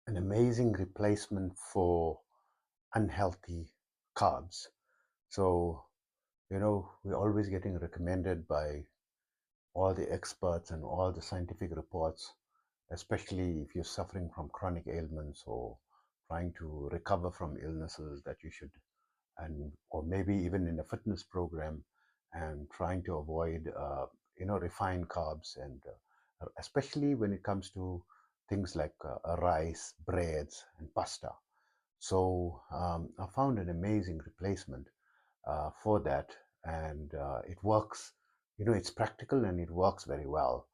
an amazing replacement for unhealthy carbs. So, we're always getting recommended by all the experts and all the scientific reports, especially if you're suffering from chronic ailments or trying to recover from illnesses, that you should, and or maybe even in a fitness program, and trying to avoid refined carbs, and especially when it comes to things like rice, breads, and pasta. So I found an amazing replacement for that, and it works. It's practical and it works very well.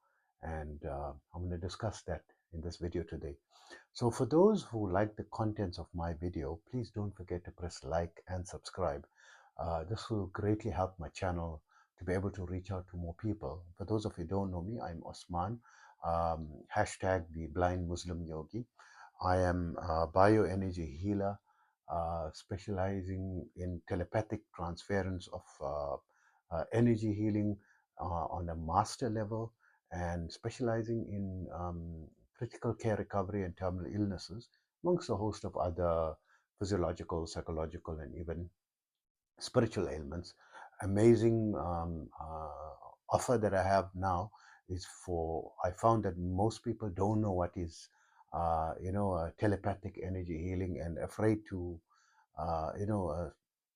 And I'm going to discuss that in this video today. So for those who like the contents of my video, please don't forget to press like and subscribe. This will greatly help my channel to be able to reach out to more people. For those of you who don't know me, I'm Osman, hashtag the blind Muslim yogi. I am a bioenergy healer, specializing in telepathic transference of energy healing on a master level, and specializing in critical care recovery and terminal illnesses, amongst a host of other physiological, psychological, and even spiritual ailments. Amazing offer that I have now is for, I found that most people don't know what is, telepathic energy healing, and afraid to,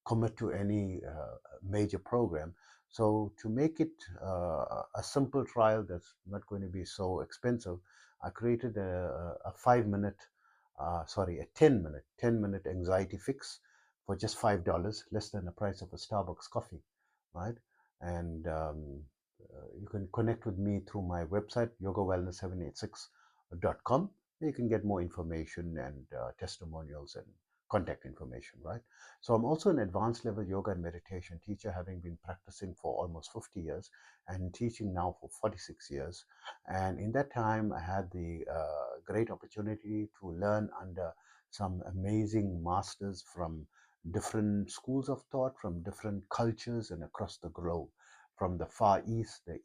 commit to any major program. So to make it a simple trial that's not going to be so expensive, I created a 5 minute, sorry, a 10 minute anxiety fix for just $5, less than the price of a Starbucks coffee, right? And you can connect with me through my website, yogawellness786.com. You can get more information and testimonials and contact information, right? So I'm also an advanced level yoga and meditation teacher, having been practicing for almost 50 years and teaching now for 46 years. And in that time, I had the great opportunity to learn under some amazing masters from different schools of thought, from different cultures and across the globe, from the Far East, the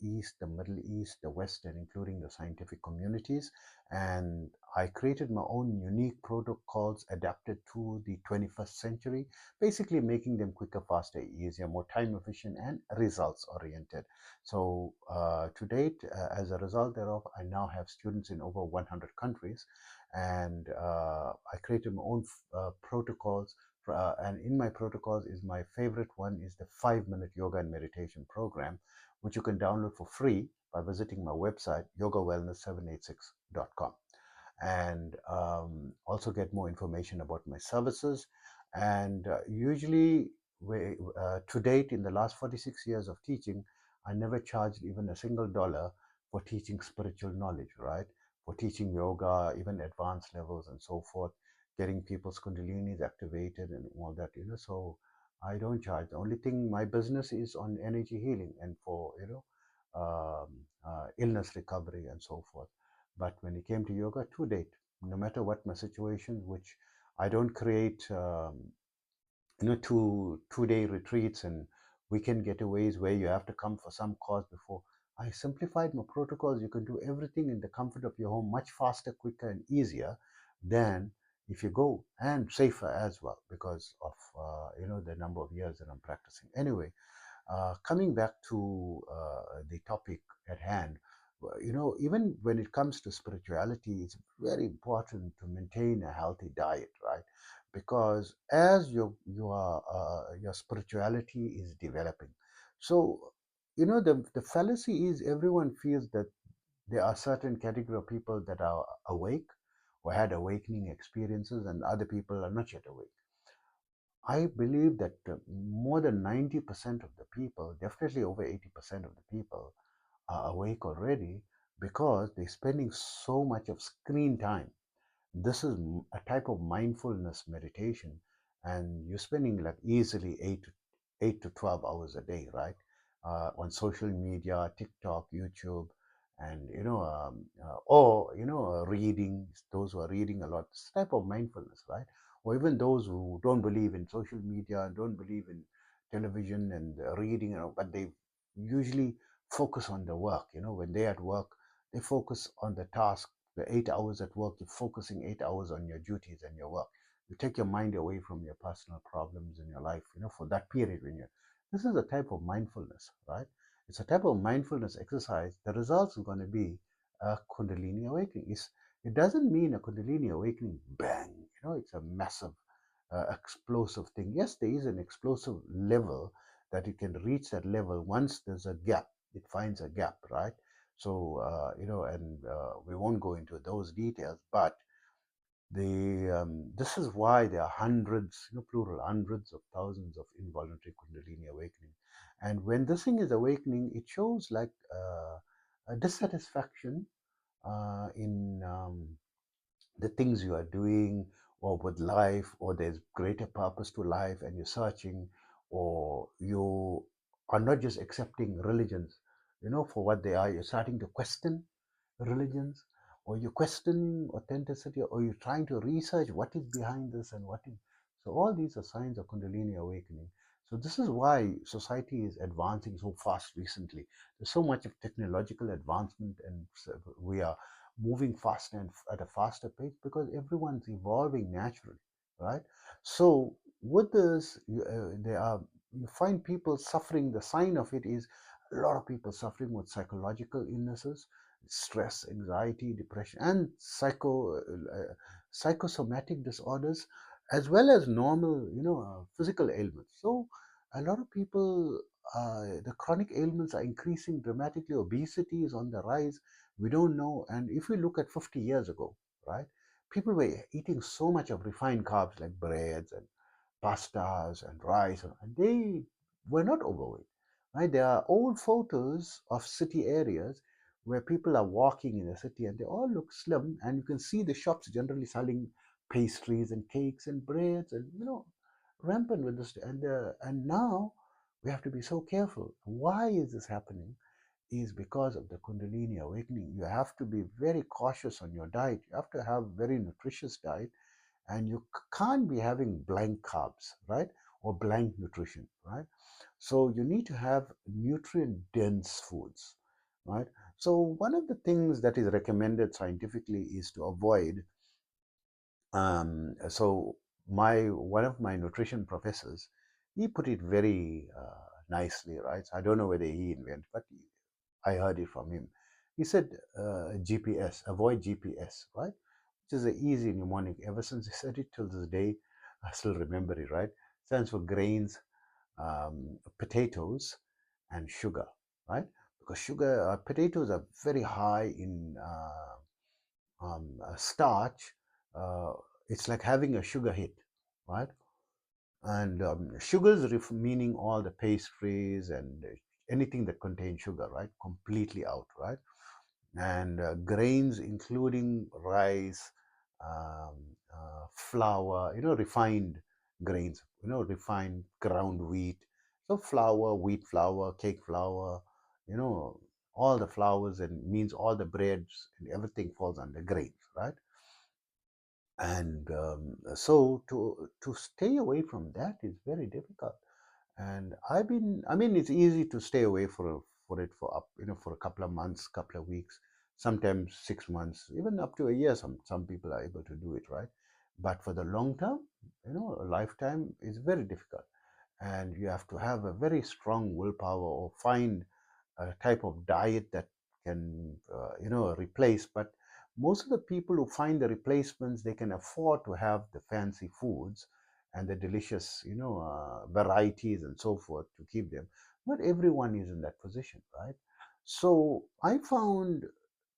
Middle East, the West, and including the scientific communities. And I created my own unique protocols adapted to the 21st century, basically making them quicker, faster, easier, more time efficient, and results oriented. So to date, as a result thereof, I now have students in over 100 countries, and I created my own protocols. And in my protocols is my favorite one is the 5 minute yoga and meditation program, which you can download for free by visiting my website, yogawellness786.com, and also get more information about my services. And usually, to date, in the last 46 years of teaching, I never charged even a single dollar for teaching spiritual knowledge, right? For teaching yoga, even advanced levels and so forth, getting people's kundalinis activated and all that, So I don't charge. The only thing, my business is on energy healing and for, illness recovery and so forth. But when it came to yoga, to date, no matter what my situation, which I don't create, 2 day retreats and weekend getaways where you have to come for some cause before. I simplified my protocols. You can do everything in the comfort of your home much faster, quicker, and easier than if you go, and safer as well, because of the number of years that I'm practicing. Anyway, coming back to the topic at hand, even when it comes to spirituality, it's very important to maintain a healthy diet, right? Because as your spirituality is developing, so the fallacy is everyone feels that there are certain category of people that are awake or had awakening experiences, and other people are not yet awake. I believe that more than 90% of the people, definitely over 80% of the people, are awake already because they're spending so much of screen time. This is a type of mindfulness meditation, and you're spending like easily 8 to 12 hours a day, right? On social media, TikTok, YouTube, and reading. Those who are reading a lot, this type of mindfulness, right? Or even those who don't believe in social media and don't believe in television and reading, but they usually focus on the work. When they're at work, they focus on the task You're 8 hours at work, you're focusing 8 hours on your duties and your work. You take your mind away from your personal problems in your life, for that period when you're. This is a type of mindfulness, right? It's a type of mindfulness exercise. The results is going to be a Kundalini awakening. It doesn't mean a Kundalini awakening, bang, it's a massive, explosive thing. Yes, there is an explosive level that you can reach that level once there's a gap. It finds a gap, right? So, and we won't go into those details, but this is why there are hundreds, plural, hundreds of thousands of involuntary Kundalini awakening. And when this thing is awakening, it shows like a dissatisfaction in the things you are doing or with life, or there's greater purpose to life and you're searching, or you are not just accepting religions, for what they are. You're starting to question religions, or you're questioning authenticity, or you're trying to research what is behind this and what is. So all these are signs of Kundalini awakening. So this is why society is advancing so fast recently. There's so much of technological advancement, and we are moving faster and at a faster pace because everyone's evolving naturally, right? So with this, you find people suffering. The sign of it is a lot of people suffering with psychological illnesses, stress, anxiety, depression, and psychosomatic disorders, as well as normal, physical ailments. So a lot of people, the chronic ailments are increasing dramatically. Obesity is on the rise. We don't know. And if we look at 50 years ago, right, people were eating so much of refined carbs like breads and pastas and rice, and they were not overweight. Right? There are old photos of city areas where people are walking in the city and they all look slim, and you can see the shops generally selling pastries and cakes and breads, and rampant with this. And now we have to be so careful. Why is this happening? Is because of the Kundalini awakening. You have to be very cautious on your diet. You have to have very nutritious diet, and you can't be having blank carbs, right? Or blank nutrition, right? So you need to have nutrient dense foods, right? So one of the things that is recommended scientifically is to avoid. So my one of my nutrition professors, he put it very nicely, right? So I don't know whether he invented, but I heard it from him. He said, GPS, avoid GPS, right? Which is an easy mnemonic. Ever since he said it till this day, I still remember it, right? Stands for grains, potatoes, and sugar, right? Because potatoes are very high in starch. Uh, it's like having a sugar hit, right? And sugars meaning all the pastries and anything that contains sugar, right? Completely out, right? And grains including rice, um, flour, refined grains, refined ground wheat. So flour, wheat flour, cake flour, you know, all the flours, and means all the breads and everything falls under grains, right? And so to stay away from that is very difficult. And it's easy to stay away for it for up, for a couple of months, couple of weeks, sometimes 6 months, even up to a year. Some people are able to do it, right? But for the long term, a lifetime is very difficult, and you have to have a very strong willpower, or find a type of diet that can replace. But most of the people who find the replacements, they can afford to have the fancy foods and the delicious varieties and so forth to keep them. Not everyone is in that position, right? So I found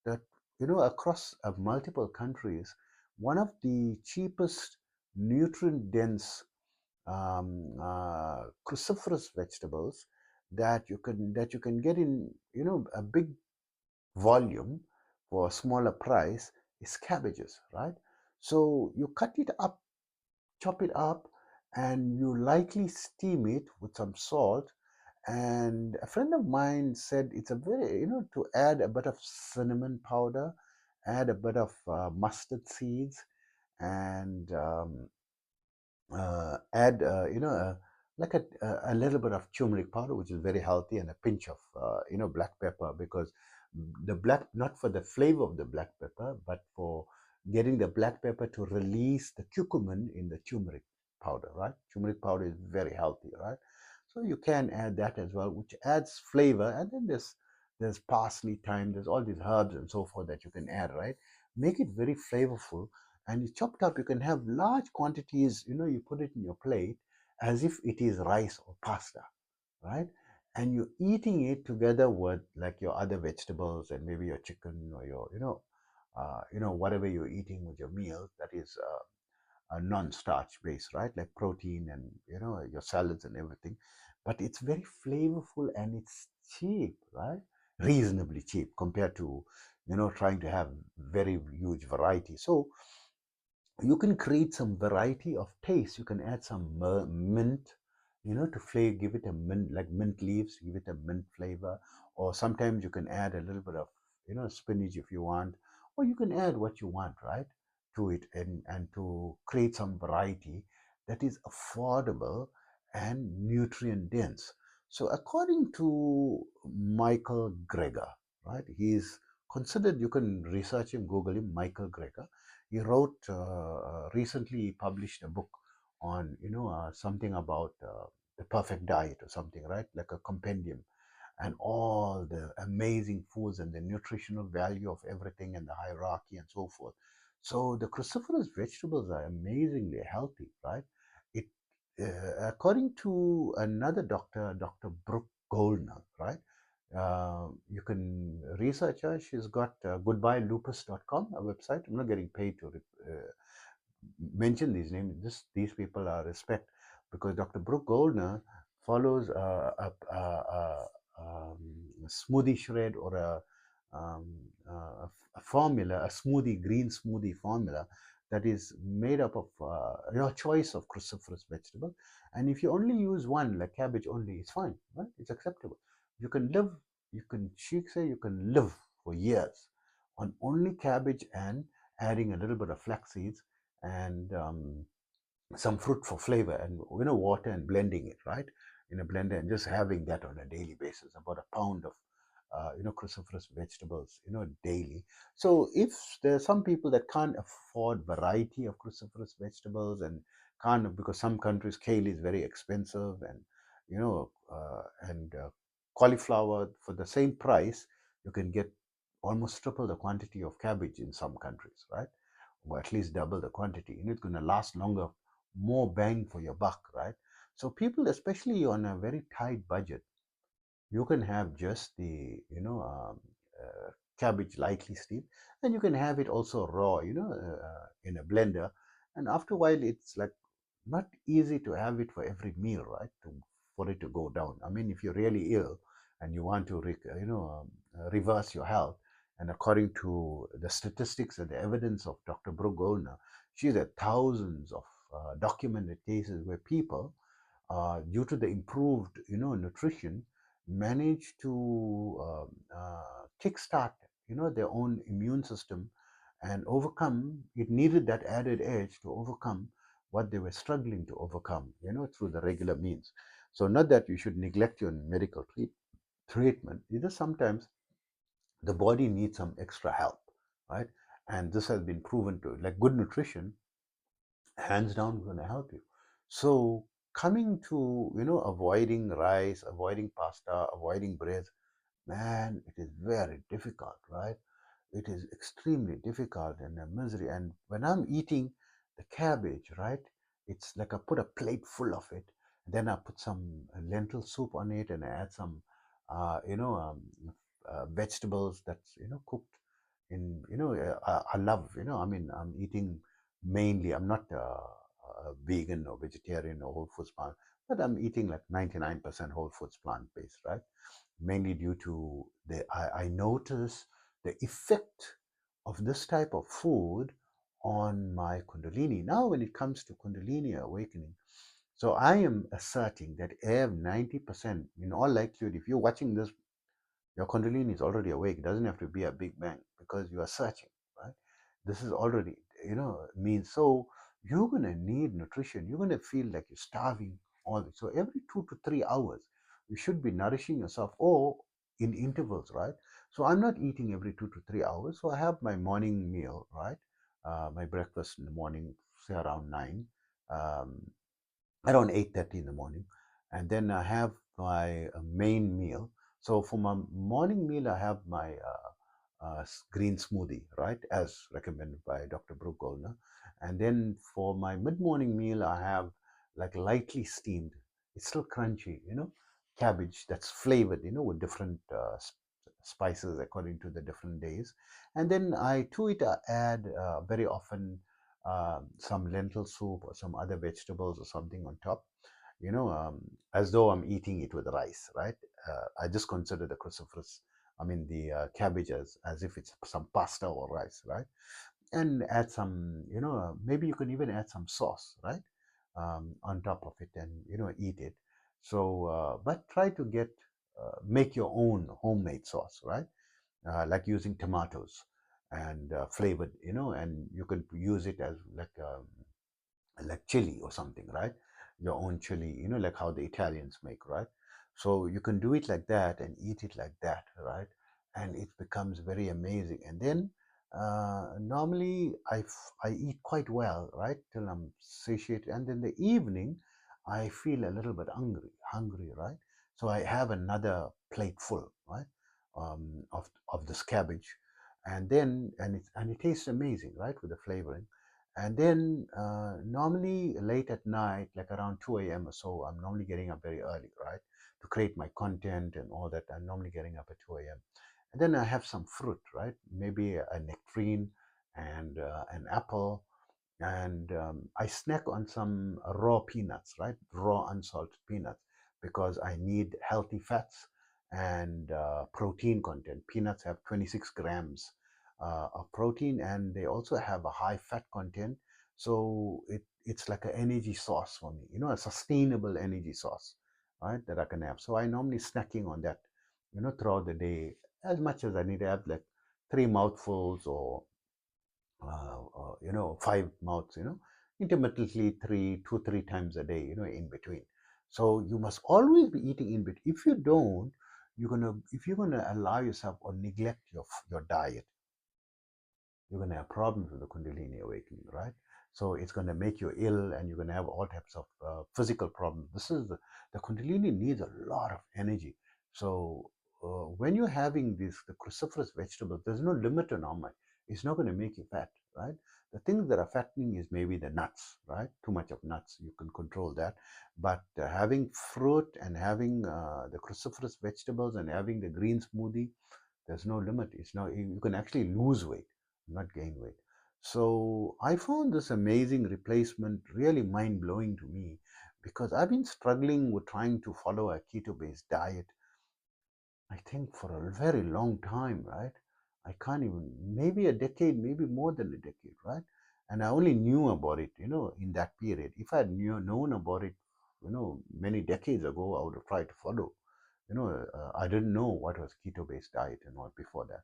that across multiple countries, one of the cheapest nutrient dense cruciferous vegetables that you can get in a big volume for a smaller price is cabbages, right? So you cut it up, chop it up, and you lightly steam it with some salt. And a friend of mine said it's a very, to add a bit of cinnamon powder, add a bit of mustard seeds, and add like a little bit of turmeric powder, which is very healthy, and a pinch of black pepper, because The black, not for the flavor of the black pepper, but for getting the black pepper to release the curcumin in the turmeric powder, right? Turmeric powder is very healthy, right? So you can add that as well, which adds flavor. And then there's parsley, thyme, there's all these herbs and so forth that you can add, right? Make it very flavorful. And you chopped up, you can have large quantities, you put it in your plate as if it is rice or pasta, right? And you're eating it together with like your other vegetables and maybe your chicken or your, whatever you're eating with your meal that is a non-starch base, right? Like protein and your salads and everything. But it's very flavorful and it's cheap, right? Reasonably cheap compared to trying to have very huge variety. So you can create some variety of taste. You can add some mint, to flavor, give it a mint, like mint leaves, give it a mint flavor. Or sometimes you can add a little bit of, spinach if you want, or you can add what you want, right, to it, and to create some variety that is affordable and nutrient dense. So according to Michael Greger, right, he's considered, you can research him, Google him, Michael Greger. He wrote recently published a book on something about the perfect diet or something, right, like a compendium, and all the amazing foods and the nutritional value of everything and the hierarchy and so forth. So the cruciferous vegetables are amazingly healthy, right? It according to another doctor, Dr. Brooke Goldner, right? You can research her. She's got goodbyelupus.com, a website. I'm not getting paid to mention these names. These people are respect, because Dr. Brooke Goldner follows a smoothie shred or um, a formula, a smoothie, green smoothie formula that is made up of your choice of cruciferous vegetable. And if you only use one, like cabbage only, it's fine, right? It's acceptable. You can live, she say you can live for years on only cabbage and adding a little bit of flax seeds and some fruit for flavor, and water, and blending it right in a blender, and just having that on a daily basis, about a pound of cruciferous vegetables daily. So if there's some people that can't afford variety of cruciferous vegetables, and can't, because some countries kale is very expensive, and cauliflower for the same price you can get almost triple the quantity of cabbage in some countries, right? Or at least double the quantity, and it's going to last longer, more bang for your buck, right? So people, especially on a very tight budget, you can have just the cabbage lightly steamed, and you can have it also raw, in a blender. And after a while, it's like not easy to have it for every meal, right? For it to go down. I mean, if you're really ill and you want to, reverse your health, and according to the statistics and the evidence of Dr. Brooke Goldner, she's had thousands of documented cases where people, due to the improved, nutrition, manage to kickstart, their own immune system, and overcome. It needed that added edge to overcome what they were struggling to overcome, through the regular means. So, not that you should neglect your medical treatment. Either sometimes the body needs some extra help, right? And this has been proven to, like good nutrition, hands down going to help you. So coming to avoiding rice, avoiding pasta, avoiding bread, man, it is very difficult, right? It is extremely difficult and a misery. And when I'm eating the cabbage, right, it's like I put a plate full of it, then I put some lentil soup on it, and I add some vegetables that's cooked in, I love, I mean, I'm eating mainly, I'm not a vegan or vegetarian or whole foods plant, but I'm eating like 99% whole foods plant based, right? Mainly due to I notice the effect of this type of food on my kundalini. Now, when it comes to kundalini awakening, so I am asserting that I have 90%, in all likelihood, if you're watching this, your kundalini is already awake. It doesn't have to be a big bang, because you are searching, right? This is already, means, so you're going to need nutrition. You're going to feel like you're starving all this. So every 2 to 3 hours, you should be nourishing yourself, or in intervals, right? So I'm not eating every 2 to 3 hours. So I have my morning meal, right? My breakfast in the morning, say around 9, um, around 8:30 in the morning, and then I have my main meal. So for my morning meal, I have my green smoothie, right, as recommended by Dr. Brooke Goldner. And then for my mid-morning meal, I have like lightly steamed. It's still crunchy, cabbage that's flavored, with different spices according to the different days. And then I to it add very often some lentil soup or some other vegetables or something on top, as though I'm eating it with rice, right? I just consider the cruciferous, I mean the cabbage as if it's some pasta or rice, right? And add some, maybe you can even add some sauce, right, on top of it, and eat it. So, but try to make your own homemade sauce, right? Like using tomatoes and flavored, and you could use it as like chili or something, right? Your own chili, like how the Italians make, right? So you can do it like that and eat it like that, right? And it becomes very amazing. And then normally I eat quite well, right? Till I'm satiated. And then the evening, I feel a little bit hungry, right? So I have another plate full, right? Of this cabbage. And it tastes amazing, right? With the flavoring. And then normally late at night, like around 2 a.m. or so, I'm normally getting up very early, right? To create my content and all that. I'm normally getting up at 2 a.m. And then I have some fruit, right? Maybe a nectarine and an apple. And I snack on some raw peanuts, right? Raw unsalted peanuts, because I need healthy fats and protein content. Peanuts have 26 grams of protein, and they also have a high fat content. So it's like an energy source for me, a sustainable energy source, right? That I can have. So I normally snacking on that, throughout the day, as much as I need to have, like 3 mouthfuls or 5 mouths, intermittently 2, 3 times a day, in between. So you must always be eating in between. If you don't, if you're gonna allow yourself or neglect your diet, you're going to have problems with the Kundalini awakening, right? So it's going to make you ill, and you're going to have all types of physical problems. The Kundalini needs a lot of energy. So when you're having the cruciferous vegetables, there's no limit on how much. It's not going to make you fat, right? The things that are fattening is maybe the nuts, right? Too much of nuts, you can control that. But having fruit and having the cruciferous vegetables and having the green smoothie, there's no limit. It's no, you can actually lose weight, not gain weight. So I found this amazing replacement really mind blowing to me, because I've been struggling with trying to follow a keto based diet, I think, for a very long time, right? I can't even, maybe a decade, maybe more than a decade, right? And I only knew about it, in that period. If I had known about it, many decades ago, I would have tried to follow. I didn't know what was keto based diet and all before that,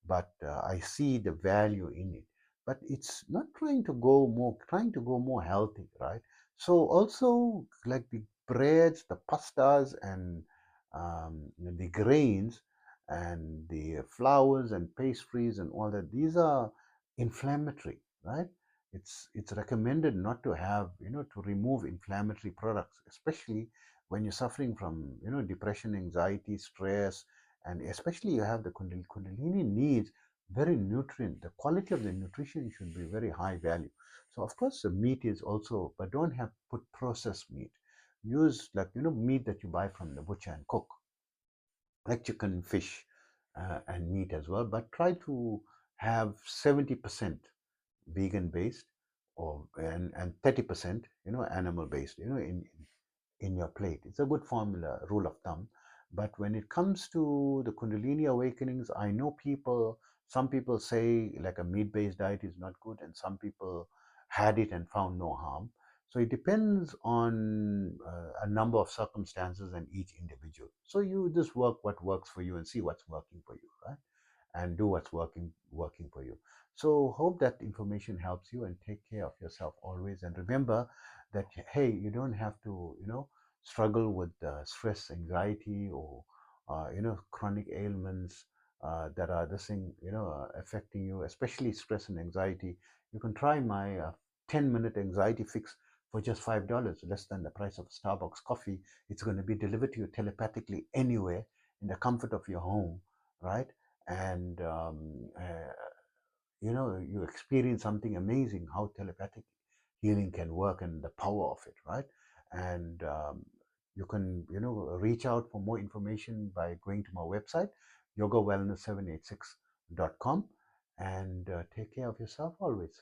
but I see the value in it. But it's not trying to go more healthy, right? So also like the breads, the pastas, and the grains, and the flours and pastries and all that. These are inflammatory, right? It's recommended not to have, to remove inflammatory products, especially when you're suffering from, depression, anxiety, stress, and especially you have the Kundalini needs very nutrient. The quality of the nutrition should be very high value. So of course the meat is also, but don't have put processed meat. Use, like, meat that you buy from the butcher and cook, like chicken, fish, and meat as well. But try to have 70% vegan based, or and 30%, animal based, in your plate. It's a good formula, rule of thumb. But when it comes to the Kundalini awakenings, I know some people say like a meat based diet is not good, and some people had it and found no harm. So it depends on a number of circumstances and each individual. So you just work what works for you and see what's working for you, right? And do what's working for you. So hope that information helps you, and take care of yourself always. And remember that, hey, you don't have to, struggle with stress, anxiety, chronic ailments that are this thing, affecting you, especially stress and anxiety, you can try my 10-minute anxiety fix for just $5, less than the price of Starbucks coffee. It's going to be delivered to you telepathically anywhere in the comfort of your home, right? And you experience something amazing, how telepathic healing can work and the power of it, right? And you can reach out for more information by going to my website, yogawellness786.com, and take care of yourself always.